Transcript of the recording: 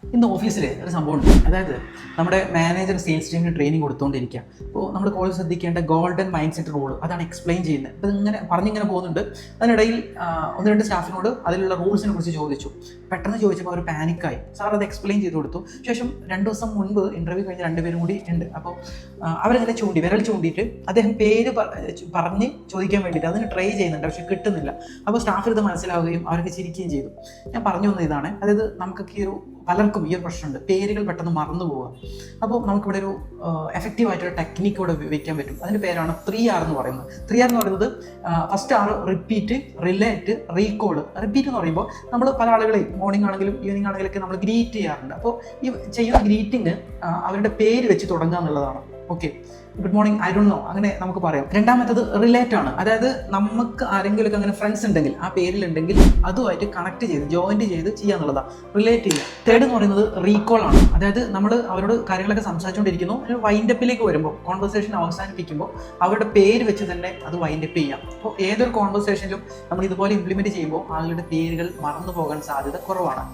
ഇന്ന് ഓഫീസിൽ ഒരു സംഭവമുണ്ട്. അതായത് നമ്മുടെ മാനേജർ സെയിൽസ് ടീമിന് ട്രെയിനിങ് കൊടുത്തുകൊണ്ടിരിക്കുക. അപ്പോൾ നമ്മൾ കോളേജ് ശ്രദ്ധിക്കേണ്ട ഗോൾഡൻ മൈൻഡ് സെറ്റ് റൂൾ അതാണ് എക്സ്പ്ലെയിൻ ചെയ്യുന്നത്. അപ്പോൾ ഇതിങ്ങനെ പറഞ്ഞിങ്ങനെ പോകുന്നുണ്ട്. അതിനിടയിൽ ഒന്ന് രണ്ട് സ്റ്റാഫിനോട് അതിലുള്ള റൂൾസിനെ കുറിച്ച് ചോദിച്ചു. പെട്ടെന്ന് ചോദിച്ചപ്പോൾ അവർ പാനിക്കായി. സാർ അത് എക്സ്പ്ലെയിൻ ചെയ്ത് കൊടുത്തു. ശേഷം 2 ദിവസം മുൻപ് ഇൻ്റർവ്യൂ കഴിഞ്ഞ് 2 പേരും കൂടി ഉണ്ട്. അപ്പോൾ അവരങ്ങനെ വിരൽ ചൂണ്ടിയിട്ട് അദ്ദേഹം പേര് പറഞ്ഞ് ചോദിക്കാൻ വേണ്ടിയിട്ട് അതിന് ട്രൈ ചെയ്യുന്നുണ്ട്, പക്ഷെ കിട്ടുന്നില്ല. അപ്പോൾ സ്റ്റാഫിന് ഇത് മനസ്സിലാവുകയും അവർക്ക് ചിരിക്കുകയും ചെയ്തു. ഞാൻ പറഞ്ഞു വന്നത് ഇതാണ്. അതായത് നമുക്കൊക്കെ പലർക്കും ഈ ഒരു പ്രശ്നമുണ്ട്, പേരുകൾ പെട്ടെന്ന് മറന്നു പോവുക. അപ്പോൾ നമുക്കിവിടെ ഒരു എഫക്റ്റീവായിട്ടൊരു ടെക്നിക്ക് ഇവിടെ ഉപയോഗിക്കാൻ പറ്റും. അതിൻ്റെ പേരാണ് 3R എന്ന് പറയുന്നത്. 3R എന്ന് പറയുന്നത് first R repeat, relate, recall. Repeat എന്ന് പറയുമ്പോൾ നമ്മൾ പല ആളുകളെയും മോർണിംഗ് ആണെങ്കിലും ഈവനിങ് ആണെങ്കിലൊക്കെ നമ്മൾ ഗ്രീറ്റ് ചെയ്യാറുണ്ട്. അപ്പോൾ ഈ ചെയ്യുന്ന ഗ്രീറ്റിങ് അവരുടെ പേര് വെച്ച് തുടങ്ങുക എന്നുള്ളതാണ്. Okay, good morning, I don't know, അങ്ങനെ നമുക്ക് പറയാം. രണ്ടാമത്തത് റിലേറ്റ് ആണ്. അതായത് നമുക്ക് ആരെങ്കിലുമൊക്കെ അങ്ങനെ ഫ്രണ്ട്സ് ഉണ്ടെങ്കിൽ ആ പേരിലുണ്ടെങ്കിൽ അതുമായിട്ട് കണക്ട് ചെയ്ത് ജോയിൻറ്റ് ചെയ്ത് ചെയ്യാന്നുള്ളതാണ്, റിലേറ്റ് ചെയ്യുക. തേർഡ് എന്ന് പറയുന്നത് റീകോൾ ആണ്. അതായത് നമ്മൾ അവരോട് കാര്യങ്ങളൊക്കെ സംസാരിച്ചുകൊണ്ടിരിക്കുന്നു, വൈൻഡപ്പിലേക്ക് വരുമ്പോൾ കോൺവെർസേഷൻ അവസാനിപ്പിക്കുമ്പോൾ അവരുടെ പേര് വെച്ച് തന്നെ അത് വൈൻഡപ്പ് ചെയ്യാം. അപ്പോൾ ഏതൊരു കോൺവെർസേഷനിലും നമ്മൾ ഇതുപോലെ ഇംപ്ലിമെൻറ്റ് ചെയ്യുമ്പോൾ ആളുകളുടെ പേരുകൾ മറന്നു പോകാൻ സാധ്യത കുറവാണ്.